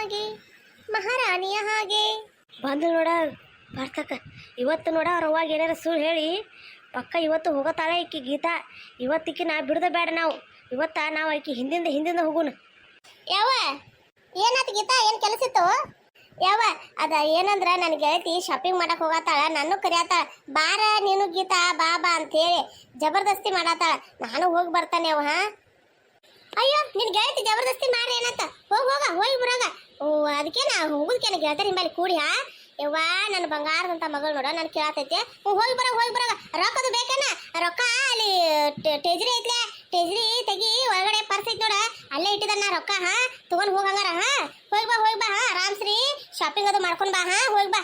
ಹಾಗೆ ಮಹಾರಾಣಿಯ ಹಾಗೆ ಬಂದು ನೋಡ ಬರ್ತಕ್ಕ. ಇವತ್ತು ನೋಡ ಅವ್ರ ಅವಾಗ ಏನಾರ ಸುಳ್ಳು ಹೇಳಿ ಪಕ್ಕ ಇವತ್ತು ಹೋಗತ್ತಾಳೆ ಈಕಿ ಗೀತಾ. ಇವತ್ತಿಕ್ಕಿ ನಾ ಬಿಡ್ದ ಬೇಡ ನಾವು. ನಾವು ಆಕಿ ಹಿಂದಿಂದ ಹೋಗುನು. ಯಾವ ಏನಾಯ್ತು ಗೀತಾ, ಏನು ಕೆಲಸ ಇತ್ತು? ಯಾವ ಅದ ಏನಂದ್ರ ನನ್ನ ಗೆಳತಿ ಶಾಪಿಂಗ್ ಮಾಡಕ್ ಹೋಗತ್ತಾಳ, ನಾನು ಕರಿಯಾತಾಳ ಬಾರ ನೀನು ಗೀತಾ ಬಾ ಬಾ ಅಂತೇಳಿ ಜಬರ್ದಸ್ತಿ ಮಾಡತ್ತಾಳ. ನಾನು ಹೋಗಿ ಬರ್ತಾನೆ ಅವ. ಅಯ್ಯೋ ನಿನ್ ಗೆಳತಿ ಜಬರ್ದಸ್ತಿ ಮಾಡ್ರಿ ಏನಂತ ಹೋಗಿ ಬರಾಗ. ಓ ಅದಕ್ಕೆ ನಾ ಹೋಗುದಕ್ಕೆ ಗೆಳತಿ ನಿಮ್ಮಲ್ಲಿ ಕೂಡಿ. ಯವ್ವ ನನ್ನ ಬಂಗಾರದಂತ ಮಗಳು ನೋಡ ನಾನು ಕೇಳತೈತೆ. ಹೋಗಿ ಬರಾಗ ರೊಕ್ಕದು ಬೇಕನ? ರೊಕ್ಕ ಅಲ್ಲಿ ಟೇಜ್ರಿ ಐತ್ಲೆ, ಟೇಜ್ರಿ ತೆಗಿ, ಒಳಗಡೆ ಪರ್ಸ್ ಐತಿ ನೋಡ, ಅಲ್ಲೇ ಇಟ್ಟಿದ್ದಾನ ರೊಕ್ಕ. ತಗೊಂಡ್ ಹೋಗಂಗಾರ. ಹೋಗಿ ಬಾ ಆರಾಮ್ಸ್ರಿ ಶಾಪಿಂಗ್ ಅದು ಮಾಡ್ಕೊಂಡ್ ಬಾ. ಹೋಗಿ ಬಾ.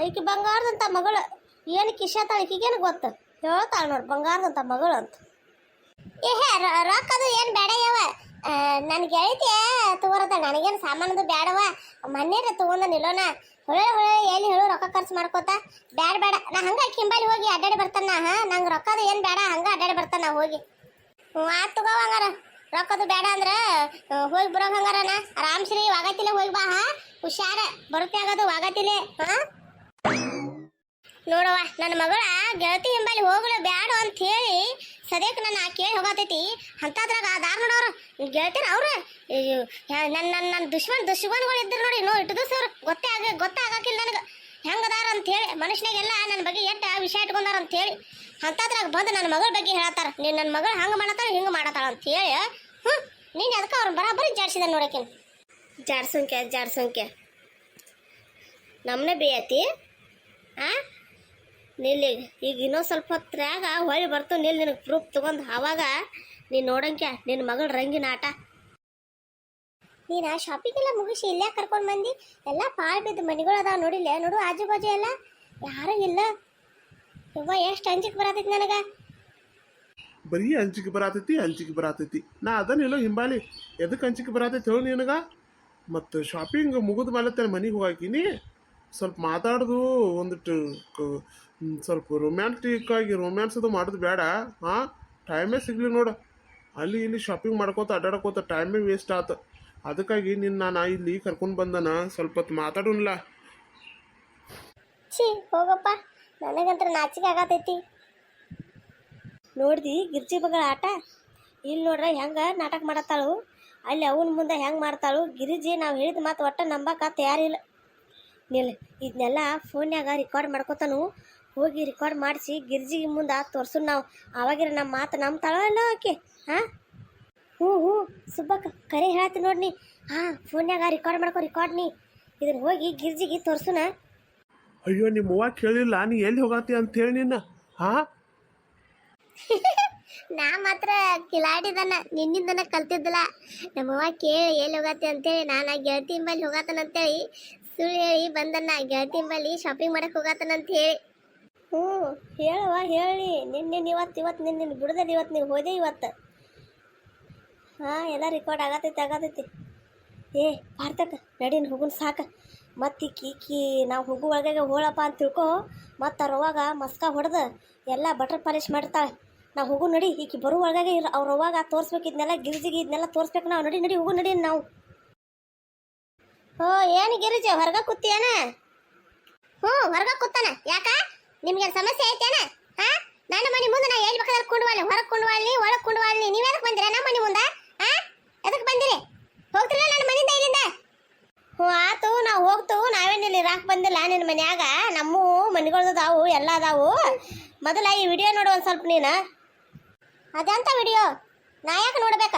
ಈಕಿ ಬಂಗಾರದಂತ ಮಗಳು ಏನು ಕಿಶಾತಾಳ, ಈಕಿಗೇನು ಗೊತ್ತು? ಹೇಳ್ತಾಳ ನೋಡು ಬಂಗಾರದಂತ ಮಗಳು ಅಂತ. ರೊಕ್ಕದು ಏನು ಬೇಡ ಯವ, ನನ್ನ ಗೆಳತಿ ತಗೋರತ್ತ, ನನಗೇನು ಸಾಮಾನದು ಬೇಡವ. ಮನೇರ ತಗೊಂಡ ನಿಲ್ಲೋಣ. ಹೊಳೆ ಎಲ್ಲಿ ಹೇಳು ರೊಕ್ಕ ಖರ್ಚು ಮಾಡ್ಕೋತ ಬೇಡ. ನಾ ಹಂಗ ಕಿಂಬಾಲಿ ಹೋಗಿ ಅಡ್ಡಾಡಿ ಬರ್ತಾನ. ನಂಗೆ ರೊಕ್ಕದು ಏನು ಬೇಡ, ಹಂಗ ಅಡ್ಡಾಡಿ ಬರ್ತಾನ ಹೋಗಿ. ಆತ್ ತಗೋ ಹಂಗಾರ. ರೊಕ್ಕದು ಬೇಡ ಅಂದ್ರೆ ಹೋಗಿ ಬರೋ ಹಂಗಾರನ ಆರಾಮ್ಸ್ರಿ ವಾಗತಿಲೆ ಹೋಗಿ ಬಾ. ಹುಷಾರ ಬರುತ್ತೆ ಆಗೋದು ವಾಗತಿಲೆ. ನೋಡವ್ವ ನನ್ನ ಮಗಳ ಗೆಳತಿ ಹಿಂಬಲ್ಲಿ ಹೋಗಲು ಬ್ಯಾಡ ಅಂತ ಹೇಳಿ ಸದ್ಯಕ್ಕೆ ನನ್ನ ಕೇಳಿ ಹೋಗತೈತಿ. ಅಂತದ್ರಾಗ ದಾರ ನೋಡವ್ರು ಗೆಳತಿನ ಅವ್ರು ನನ್ನ ದುಶ್ಮನ್ಗಳು ಇದ್ರು ನೋಡಿ. ಇಟ್ಟು ದಿವಸ ಅವ್ರು ಗೊತ್ತಾಗಕ್ಕಿಲ್ಲ ನನಗೆ ಹೆಂಗದಾರ ಅಂತ ಹೇಳಿ. ಮನುಷ್ಯನಿಗೆಲ್ಲ ನನ್ನ ಬಗ್ಗೆ ಎಷ್ಟು ವಿಷಯ ಇಟ್ಕೊಂಡಾರ ಅಂತ ಹೇಳಿ ಅಂತದ್ರಾಗ ಬಂದು ನನ್ನ ಮಗಳ ಬಗ್ಗೆ ಹೇಳತ್ತಾರ. ನೀನು ನನ್ನ ಮಗಳು ಹಂಗೆ ಮಾಡತ್ತಾಳ ಹಿಂಗೆ ಮಾಡತ್ತಾಳ ಅಂತ ಹೇಳಿ. ನೀನು ಅದಕ್ಕೆ ಅವ್ರನ್ನ ಬರಾಬರಿ ಜಾಡ್ಸಿದ ನೋಡಕ್ಕೆ. ಜಾಡ್ಸೋಂಕೆ ನಮ್ಮನೆ ಬೇಯತಿ. ನಿಲ್ಲಿಗೆ ಈಗ ಇನ್ನೊಂದು ಸ್ವಲ್ಪ ಹೊತ್ರಾಗ ಹೊಳ್ಳಿ ಬರ್ತು. ನಿನಗೆ ಪ್ರೂಫ್ ತೊಗೊಂಡು ಆವಾಗ ನೀನು ನೋಡಂಕ್ಯ ನಿನ್ನ ಮಗಳ ರಂಗಿನ ಆಟ. ನೀನು ಶಾಪಿಂಗ್ ಎಲ್ಲ ಮುಗಿಸಿ ಇಲ್ಲೇ ಕರ್ಕೊಂಡು ಬಂದು ಎಲ್ಲ ಪಾಳು ಬಿದ್ದು ಮನೆಗಳು ಅದಾವ ನೋಡಿಲ್ಲ. ನೋಡು ಆಜು ಬಾಜು ಎಲ್ಲ ಯಾರೂ ಇಲ್ಲ. ಯವ್ವ ಎಷ್ಟು ಅಂಜಿಕೆ ಬರತೈತಿ ನನಗೆ. ಬರೀ ಅಂಜಿಕೆ ಬರತೈತಿ. ನಾ ಅದನ್ನೆಲ್ಲೋ ಹಿಂಬಾಲಿ ಎದಕ್ಕೆ ಅಂಜಿಕೆ ಬರತೈತಿ ಹೇಳು ನಿನಗ. ಮತ್ತು ಶಾಪಿಂಗ್ ಮುಗಿದ ಮೇಲೆ ಮನೆಗೆ ಹೋಗಾಕಿನಿ. ಸ್ವಲ್ಪ ಮಾತಾಡೋದು ಒಂದಿಟ್ಟು ಸ್ವಲ್ಪ ರೊಮ್ಯಾನ್ಸ್ ಅದು ಮಾಡೋದು ಬೇಡ. ಟೈಮೇ ಸಿಗ್ಲಿ ನೋಡು. ಅಲ್ಲಿ ಇಲ್ಲಿ ಶಾಪಿಂಗ್ ಮಾಡ್ಕೋತ ಅಡ್ಡಾಡ್ಕೋತ ಟೈಮೇ ವೇಸ್ಟ್ ಆಯ್ತು. ಅದಕ್ಕಾಗಿ ನಿನ್ನ ನಾ ಇಲ್ಲಿ ಕರ್ಕೊಂಡು ಬಂದನ. ಸ್ವಲ್ಪ ಹೊತ್ತು ಮಾತಾಡೋಲ್ಲ. ಹೋಗಪ್ಪ, ನನಗಂತ್ರ ನಾಚಿಕೆ ಆಗತೈತಿ. ನೋಡ್ದಿ ಗಿರ್ಜಿ ಮಗಳ ಆಟ. ಇಲ್ಲಿ ನೋಡ್ರೆ ಹೆಂಗೆ ನಾಟಕ ಮಾಡತ್ತಾಳು, ಅಲ್ಲಿ ಅವನ ಮುಂದೆ ಹೆಂಗೆ ಮಾಡ್ತಾಳು. ಗಿರಿಜಿ ನಾವು ಹೇಳಿದ ಮಾತು ಒಟ್ಟು ನಂಬಕ್ಕೆ ತಯಾರಿಲ್ಲ. ಇದನ್ನೆಲ್ಲ ಫೋನ್ಯಾಗ ರೆಕಾರ್ಡ್ ಮಾಡ್ಕೊತಾನು. ಹೋಗಿ ರೆಕಾರ್ಡ್ ಮಾಡಿಸಿ ಗಿರ್ಜಿಗೆ ಮುಂದೆ ತೋರ್ಸು ನಾವು. ಆವಾಗಿರ ನಮ್ಮ ಮಾತು ನಂಬ್ತಾಳೋ ಅಲ್ಲ ಆಕೆ. ಹ್ಞೂ ಸುಬ್ಬಕ್ಕ ಕರೆ ಹೇಳ್ತಿ ನೋಡ್ನಿ. ಫೋನ್ಯಾಗ ರೆಕಾರ್ಡ್ ನೀ ಇದನ್ನ ಹೋಗಿ ಗಿರ್ಜಿಗೆ ತೋರ್ಸುನ. ಅಯ್ಯೋ ನಿಮ್ಮವ್ವ ಕೇಳಿಲ್ಲ ನೀ ಎಲ್ಲಿ ಹೋಗತ್ತಿ ಅಂತ ಹೇಳಿ ನಿನ್ನ. ನಾ ಮಾತ್ರ ಕಿಲಾಡಿದನ ನಿನ್ನಿಂದನ ಕಲ್ತಿದ್ದಲ್ಲ. ನಮ್ಮವ್ವ ಕೇಳಿ ಎಲ್ಲಿ ಹೋಗತ್ತೆ ಅಂತೇಳಿ ನಾನು ಗೆಳತಿ ಬಲ್ಲಿ ಹೋಗತ್ತನಂತೇಳಿ ಸುಳ್ಳು ಹೇಳಿ ಬಂದನ್ನ. ಗೆಳತಿ ಬಲ್ಲಿ ಶಾಪಿಂಗ್ ಮಾಡಕ್ಕೆ ಹೋಗತ್ತನಂತ ಹೇಳಿ. ಹೇಳುವ ಹೇಳಿ. ನಿನ್ನೆ ಇವತ್ತು ನಿನ್ನ ಬಿಡದ ಇವತ್ತು ನೀವು ಹೋದೆ ಇವತ್ತು. ಎಲ್ಲ ರೆಕಾರ್ಡ್ ಆಗತೈತಿ. ಭಾರತಕ್ಕೆ ನಡೀನ್ ಹೋಗುನ್ ಸಾಕ. ಮತ್ತು ಕೀಕಿ ನಾವು ಹೋಗೋ ಒಳಗೆ ಹೋಳಪ್ಪ ಅಂತ ತಿಳ್ಕೊ. ಮತ್ತು ಅವ್ರವಾಗ ಮಸ್ಕ ಹೊಡೆದು ಎಲ್ಲ ಬಟರ್ ಪಾಲಿಶ್ ಮಾಡಿರ್ತಾಳೆ. ನಾವು ಹೋಗು ನಡಿ. ಈಕಿ ಬರೋ ಒಳಗೆ ಅವ್ರವಾಗ ತೋರಿಸ್ಬೇಕು. ಇದನ್ನೆಲ್ಲ ಗಿರಿಜಿಗೆ ಇದನ್ನೆಲ್ಲ ತೋರಿಸ್ಬೇಕು ನಾವು. ನಡಿ ಹೋಗು ನಡಿ ನಾವು. ಏನು ಗಿರಿಜಿ ಹೊರಗ ಕೂತಿಯೇನ? ಹೊರಗ ಕೂತಾನ. ಯಾಕ ನಿಮ್ಗೆ ಸಮಸ್ಯೆ ಐತೇನ? ನನ್ನ ಮನೆ ಮುಂದೆ ನಾ ಎಲ್ಲಿ ಬೇಕಾದ್ರೆ ಕುಂಡ್ವಾಳಿ, ಹೊರಗೆ ಕುಂಡ್ವಾಳಿ, ಒಳಗೆ ಕುಂಡ್ವಾಳಿ. ನೀವು ಎದಕ್ಕೆ ಬಂದಿರ ನಮ್ಮ ಮನೆ ಮುಂದೆ? ಎದಕ್ಕೆ ಬಂದಿರಿ? ಹೋಗ್ತಿರಲ್ಲ ನನ್ನ ಮನೆಯಿಂದ ಇಲ್ಲಿಂದ? ಆತು ನಾವು ಹೋಗ್ತೇವೆ. ನಾವೇನಿಲ್ಲಿ ರಾಕ್ ಬಂದಿಲ್ಲ ನಿನ್ನ ಮನ್ಯಾಗ. ನಮ್ಮ ಮನೆಗಳದಾವು ಎಲ್ಲ ಅದಾವು. ಮೊದಲ ಈ ವಿಡಿಯೋ ನೋಡು ಒಂದು ಸ್ವಲ್ಪ ನೀನು. ಅದಂತ ವಿಡಿಯೋ ನಾ ಯಾಕೆ ನೋಡ್ಬೇಕ?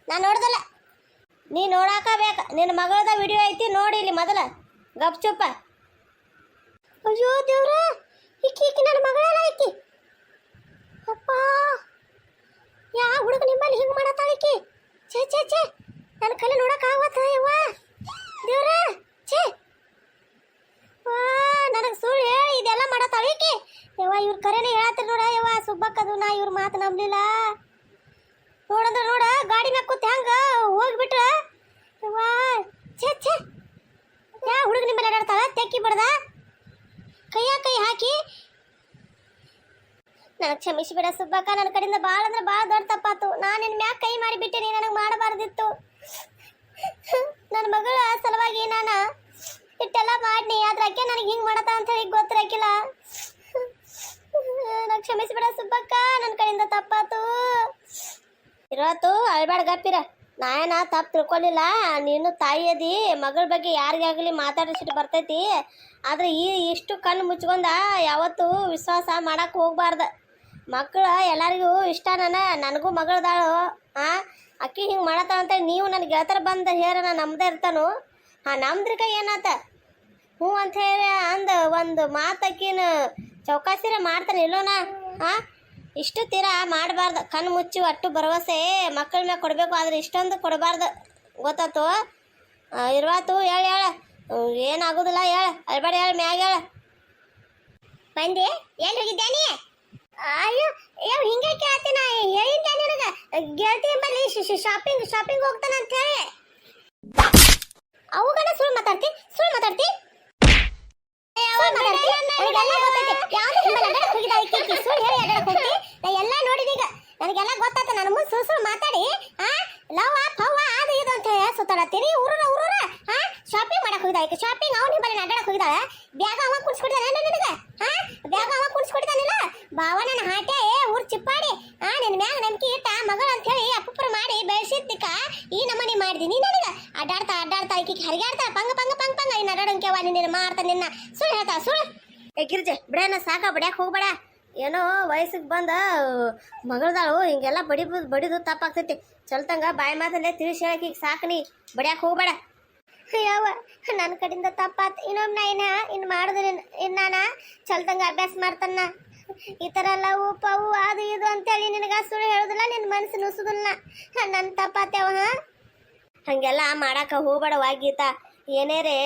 ನಾ ನೋಡ್ದಲ್ಲ. ನೀ ನೋಡಾಕಬೇಕ. ನಿನ್ನ ಮಗಳದ ವಿಡಿಯೋ ಐತಿ ನೋಡಿ ಇಲ್ಲಿ ಮೊದಲ. ಗಪ್ ಚುಪ್ಪ. ಅಯ್ಯೋ ದೇವ್ರ, ಈಕಿ ನನ್ನ ಮಗಳೆಲ್ಲ ಐತಿ. ಅಪ್ಪ, ಯಾ ಹುಡುಗ ನಿಮ್ಮಲ್ಲಿ ಹಿಂಗೆ ಮಾಡತ್ತಾಳಿಕಿ? ಛೇ ನನ್ನ ಕೈಲಿ ನೋಡಕ್ ಆಗತ್ತ ಯವ್ವ. ದೇವ್ರ ನನಗೆ ಸುಳ್ಳು ಹೇಳಿ ಇದೆಲ್ಲ ಮಾಡತ್ತಾಳಿಕಿ. ಯವ್ವ ಇವ್ರ ಕರೆನೇ ಹೇಳತ್ತೀರಿ ನೋಡ ಯವ್ವ. ಸುಬ್ಬಕ್ಕದು ನಾ ಇವ್ರ ಮಾತು ನಂಬಲಿಲ್ಲ. ನೋಡಂದ್ರೆ ನೋಡ ಗಾಡಿ ಮ್ಯಾಗ ಕೂತ್ ಹೆಂಗ ಹೋಗ್ಬಿಟ್ರ ಯವ್ವ. ಛೇ ಯಾ ಹುಡುಗ ನಿಮ್ಮಲ್ಲಿ ಅಡ್ಡಾಡ್ತಾಳ? ತೆಕ್ಕಿ ಬಡ್ದ ಕೈ ಹಾಕಿ. ನನಗೆ ಕ್ಷಮಿಸಿಬಿಡ ಸುಬ್ಬಕ್ಕ. ನನ್ನ ಕಡೆಯಿಂದ ಭಾಳ ಅಂದ್ರೆ ಭಾಳ ದೊಡ್ಡ ತಪ್ಪಾತು. ನಾನು ನಿನ್ನ ಮ್ಯಾಗ ಕೈ ಮಾಡಿಬಿಟ್ಟೆ. ನೀ ನನಗೆ ಮಾಡಬಾರ್ದಿತ್ತು. ನನ್ನ ಮಗಳ ಸಲುವಾಗಿ ನಾನು ಇಟ್ಟೆಲ್ಲ ಮಾಡಿ ಆದ್ರೆ ಅಕ್ಕೆ ನನಗೆ ಹಿಂಗೆ ಮಾಡತ್ತ ಅಂತ ಹೇಳಿ ಗೊತ್ತಿರಕಿಲ್ಲ. ನಾನು ಕ್ಷಮಿಸಿಬಿಡ ಸುಬ್ಬಕ್ಕ, ನನ್ನ ಕಡೆಯಿಂದ ತಪ್ಪಾತು. ಇರೋತು ಅಳ್ಬೇಡ ಗಪ್ಪಿರ. ನಾಯನ ತಪ್ಪು ತಿಳ್ಕೊಲಿಲ್ಲ. ನೀನು ತಾಯಿ ಅದಿ, ಮಗಳ ಬಗ್ಗೆ ಯಾರಿಗಾಗಲಿ ಮಾತಾಡಿಸಿಟ್ಟು ಬರ್ತೈತಿ. ಆದ್ರೆ ಇಷ್ಟು ಕಣ್ಣು ಮುಚ್ಕೊಂಡ ಯಾವತ್ತೂ ವಿಶ್ವಾಸ ಮಾಡಕ್ಕೆ ಹೋಗ್ಬಾರ್ದು. ಮಕ್ಕಳು ಎಲ್ಲರಿಗೂ ಇಷ್ಟ. ನನಗೂ ಮಗಳದಾಳು. ಅಕ್ಕಿ ಹಿಂಗೆ ಮಾಡತ್ತಾಳ ಅಂತೇಳಿ ನೀವು ನನಗೆ ಗೆಳತರ ಬಂದು ಹೇರ ನಾನು ನಮ್ದೇ ಇರ್ತಾನು. ನಮ್ದ್ರಿಕ ಏನಾತ ಹ್ಞೂ ಅಂತ ಹೇಳಿ ಒಂದು ಮಾತಕ್ಕಿನ ಚೌಕಾಸಿರ ಮಾಡ್ತಾನೆ ಇಲ್ಲೋನ. ಇಷ್ಟು ತೀರ ಮಾಡಬಾರ್ದು. ಕಣ್ಣು ಮುಚ್ಚಿ ಒಟ್ಟು ಭರವಸೆ ಮಕ್ಕಳ ಮ್ಯಾಗ ಕೊಡಬೇಕು. ಆದ್ರೆ ಇಷ್ಟೊಂದು ಕೊಡಬಾರ್ದು. ಗೊತ್ತಾತು? ಇರುವಾತು ಹೇಳ ಏನಾಗೋದಿಲ್ಲ. ಹೇಳ ಅಳ್ಬೇಡ, ಹೇಳ ಮ್ಯಾಗ ಹೇಳ. ಬಂದೆ ಎಲ್ಲಿ ಹೋಗಿದ್ದಾನೆ? ಅಯ್ಯೋ ಹಿಂಗೆ ಕೇಳ್ತೀನಿ. ಹೇಳಿದ್ದೆ ನಿನಗೆ ಗೆಳತಿ ಎಂಬಲ್ಲಿ ಶಾಪಿಂಗ್ ಹೋಗ್ತಾನ ಅಂತ ಹೇಳಿ. ಅವುಗನ ಸುಳ್ಳು ಮಾತಾಡ್ತಿ. ಎಲ್ಲ ನೋಡಿದೀಗ ನನಗೆಲ್ಲ ಗೊತ್ತಾತ. ನನ್ನ ಮುಂದೆ ಸುಳ್ಳು ಮಾತಾಡಿ ಲವ್ ಪವ್ವ ಅದು ಇದು ಅಂತ ಹೇಳಿ ಸುತ್ತಾಡತ್ತೀರಿ. ಊರೂರ ಶಾಪಿಂಗ್ ಮಾಡಕ್ ಹೋಗಿದ್ದಾಳೆ. ಶಾಪಿಂಗ್ ಅವ್ನ ಹಿಂಬಲ್ಲಿ ಅಡ್ಡಾಡಕ್ ಹೋಗಿದ್ದಾಳೆ. ಬ್ಯಾಗ ಅವ ಕುಣಿಸ್ಕೊಡಿದಾನೆ ನಿನಗೆ. ಬ್ಯಾಗ ಅವ ಕುಣಿಸ್ಕೊಡಿದಾನಿಲ್ಲ. ಬಾವ ನನ್ನ ಹಾಟೆ ಊರ್ ಚಿಪ್ಪಾಡಿ ನಿನ್ನ ಮ್ಯಾಗ ನಂಬಿಕೆ ಇಟ್ಟ ಮಗಳು ಅಂತ ಹೇಳಿ ಅಪ್ಪುಪ್ಪರು ಮಾಡಿ ಬೆಳೆಸಿದ್ದಕ್ಕ ಈ ನಮ್ಮನೆ ಮಾಡಿದೀನಿ. ನನಗ ಅಡ್ಡಾಡ್ತಾ ಈಕಿಗೆ ಹರಿಗಾಡ್ತಾ ಪಂಗ ಇನ್ನು ಅಡ್ಡಾಡಂಕೆವ ನಿನ್ನ ಮಾಡ್ತಾ ನಿನ್ನ ಸುಳ್ಳು ಹೇಳ್ತಾ ಸುಳ್ಳು. ಗಿರ್ಜೆ ಬಿಡೇನ ಸಾಕ, ಬಡಿಯಕ್ಕೆ ಹೋಗ್ಬೇಡ. ಏನೋ ವಯಸ್ಸಿಗೆ ಬಂದ ಮಗಳದಾಳು ಹಿಂಗೆಲ್ಲ ಬಡಿದು ತಪ್ಪಾಗ್ತೈತಿ. ಚಲ್ತಂಗ ಬಾಯಿ ಮಾತಲ್ಲೇ ತಿಳಿಸಿ ಹೇಳಕ್ಕೆ ಈಗ ಸಾಕು. ನೀ ಬಡಿಯಕ್ಕೆ ಹೋಗ್ಬೇಡ. ಯಾವ ನನ್ನ ಕಡೆಯಿಂದ ತಪ್ಪಾತ್. ಇನ್ನೊಮ್ಮೆ ಇನ್ನು ಮಾಡಿದ್ರೆ ನಾನು ಚಲ್ತಂಗ ಅಭ್ಯಾಸ ಮಾಡ್ತಾನ. ಈ ಥರ ಲವ್ ಪವು ಅದು ಇದು ಅಂತೇಳಿ ನಿನಗೆ ಸುಳ್ಳು ಹೇಳೋದಿಲ್ಲ, ನಿನ್ನ ಮನಸ್ಸು ನುಸುದಿಲ್ಲ. ನನ್ನ ತಪ್ಪಾತ್ಯಾವ. ಹಾಗೆಲ್ಲ ಮಾಡಕ್ಕೆ ಹೋಗ್ಬೇಡವಾ ಗೀತಾ. ಏನೇರೇ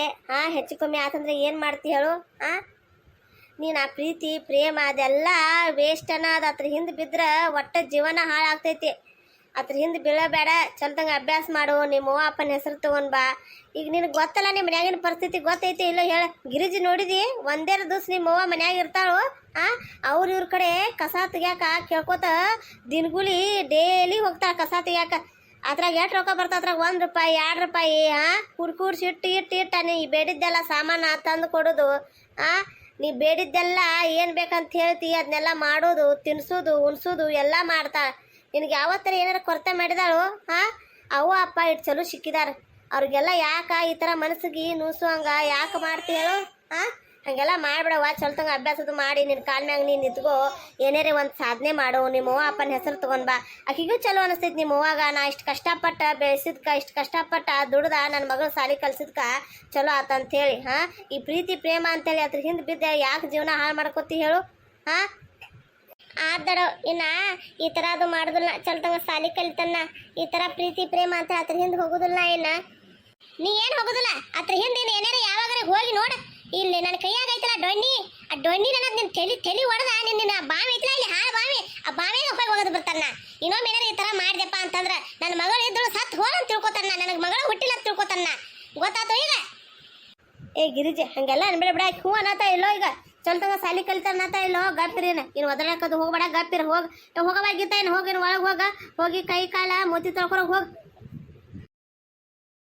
ಹೆಚ್ಚು ಕಮ್ಮಿ ಆತಂದ್ರೆ ಏನು ಮಾಡ್ತಿ ಹೇಳು? ನೀನು ಆ ಪ್ರೀತಿ ಪ್ರೇಮ ಅದೆಲ್ಲ ವೇಸ್ಟ್ ಅನ್ನೋದು. ಅದ್ರ ಹಿಂದೆ ಬಿದ್ದರೆ ಒಟ್ಟು ಜೀವನ ಹಾಳಾಗ್ತೈತಿ. ಅದ್ರ ಹಿಂದೆ ಬೀಳಬೇಡ. ಚಲ್ದಂಗೆ ಅಭ್ಯಾಸ ಮಾಡು. ನಿಮ್ಮ ಅವ್ವ ಅಪ್ಪನ ಹೆಸರು ತೊಗೊಂಡು ಬಾ. ಈಗ ನಿನಗೆ ಗೊತ್ತಲ್ಲ ನಿಮ್ಮ ಮನ್ಯಾಗಿನ ಪರಿಸ್ಥಿತಿ ಗೊತ್ತೈತಿ ಇಲ್ಲೋ ಹೇಳ. ಗಿರಿಜಿ ನೋಡಿದಿ ಒಂದೇ ದಿವ್ಸ ನಿಮ್ಮ ಅವ್ವ ಮನ್ಯಾಗ ಇರ್ತಾಳು. ಇವ್ರ ಕಡೆ ಕಸ ತೆಗ್ಯಾಕ ಕೇಳ್ಕೊತ ದಿನಗೂಲಿ ಡೈಲಿ ಹೋಗ್ತಾಳೆ ಕಸ ತೆಗ್ಯಾಕ. ಅದ್ರಾಗ ಎಷ್ಟು ರೊಕ್ಕ ಬರ್ತಾವ? ಅದ್ರಾಗ 1 ರೂಪಾಯಿ 2 ರೂಪಾಯಿ ಕೂಡ್ಸಿ ಇಟ್ಟು ನೀ ಬೇಡಿದ್ದೆಲ್ಲ ಸಾಮಾನು ತಂದು ಕೊಡೋದು. ನೀ ಬೇಡಿದ್ದೆಲ್ಲ ಏನು ಬೇಕಂತ ಹೇಳ್ತಿ ಅದನ್ನೆಲ್ಲ ಮಾಡೋದು, ತಿನ್ಸೋದು, ಉಣ್ಸೋದು ಎಲ್ಲ ಮಾಡ್ತಾಳೆ. ನಿನಗೆ ಯಾವತ್ತರ ಏನಾರ ಕೊರತೆ ಮಾಡಿದಾಳು? ಅವ್ವ ಅಪ್ಪ ಇಟ್ಟು ಚಲೋ ಸಿಕ್ಕಿದಾರ. ಅವ್ರಿಗೆಲ್ಲ ಯಾಕೆ ಈ ಥರ ಮನಸ್ಸಿಗೆ ನೂಸುವಂಗ ಯಾಕೆ ಮಾಡ್ತಿ ಹೇಳು? ಹಾಗೆಲ್ಲ ಮಾಡ್ಬಿಡವ. ಚಲ್ತಂಗ ಅಭ್ಯಾಸದು ಮಾಡಿ ನಿನ್ನ ಕಾಲ ಮ್ಯಾಗ ನೀನು ನಿಂತ್ಕೋ. ಏನಾರೇ ಒಂದು ಸಾಧನೆ ಮಾಡು. ನಿಮ್ಮ ಅವ್ವ ಅಪ್ಪನ ಹೆಸರು ತೊಗೊಂಡು ಬಾ. ಆಕಿಗೂ ಚಲೋ ಅನಿಸ್ತೈತಿ. ನಿಮ್ಮ ಅವ್ವಾಗ ನಾ ಇಷ್ಟು ಕಷ್ಟಪಟ್ಟ ಬೆಳೆಸಿದ್ಕ, ಇಷ್ಟು ಕಷ್ಟಪಟ್ಟ ದುಡ್ದ ನನ್ನ ಮಗಳು ಸಾಲಿ ಕಲ್ಸಿದ್ಕ ಚಲೋ ಆತಂತೇಳಿ. ಈ ಪ್ರೀತಿ ಪ್ರೇಮ ಅಂತೇಳಿ ಅದ್ರ ಹಿಂದೆ ಬಿದ್ದೆ ಯಾಕೆ ಜೀವನ ಹಾಳು ಮಾಡ್ಕೊತಿ ಹೇಳು? ಆದಡೋ ಈ ಥರ ಅದು ಮಾಡೋದಿಲ್ಲ. ಚಲ್ತಂಗ ಸಾಲಿ ಕಲಿತನ್ನ ಈ ಥರ ಪ್ರೀತಿ ಪ್ರೇಮ ಅಂತ ಅದ್ರ ಹಿಂದೆ ಹೋಗೋದಿಲ್ಲ. ನೀ ಏನು ಹೋಗೋದಿಲ್ಲ ಅದ್ರ ಹಿಂದೆ. ಏನಾರ ಯಾವಾಗಾರ ಹೋಗಿ ನೋಡ. ಇಲ್ಲಿ ನನ್ನ ಕೈಯಾಗೈತಲ್ಲ ಡೊಣ್ಣಿ, ಆ ಡೊಣ್ಣಿ ನನ್ನ ನಿನ್ನ ತಲೆ ಹೊಡೆದ ನಿನ್ನ ಬಾವಿ ಐತಲ್ಲ ಇಲ್ಲಿ ಹಾಳು ಬಾವಿ, ಆ ಬಾವಿಗೆ ಹೋಗೋದು ಬರ್ತಾನ. ಇನ್ನೊಮ್ಮೆ ಏನಾರ ಈ ಥರ ಮಾಡಿದೆಪ್ಪ ಅಂತಂದ್ರೆ ನನ್ನ ಮಗಳು ಇದ್ದಳು ಸತ್ತು ಹೋಗಂತ ತಿಳ್ಕೊತಾನ. ನನಗೆ ಮಗಳು ಹುಟ್ಟಿಲ್ಲ ಅಂತ ತಿಳ್ಕೊತಾನ. ಗೊತ್ತಾಯ್ತು ಈಗ? ಗಿರಿಜೆ ಹಂಗೆಲ್ಲ ಅನ್ಬೇಡ ಬಿಡ. ಹ್ಞೂ ಅನ್ನತ ಇಲ್ಲೋ ಈಗ ಚಲ್ತಂಗ ಸಾಲಿ ಕಲಿತಾರ ಅನ್ನತ ಇಲ್ಲೋ ಗಪ್ಪಿರೇನ. ಇನ್ನು ಒದರಾಕದು ಹೋಗ್ಬೇಡ. ಗಪ್ಪಿರ ಹೋಗವಾಗಿತ್ತ. ಏನು ಹೋಗಿ ಒಳಗೆ ಹೋಗಿ ಕೈ ಕಾಲ ಮೂತಿ ತೊಳ್ಕೊಳಗೆ ಹೋಗಿ.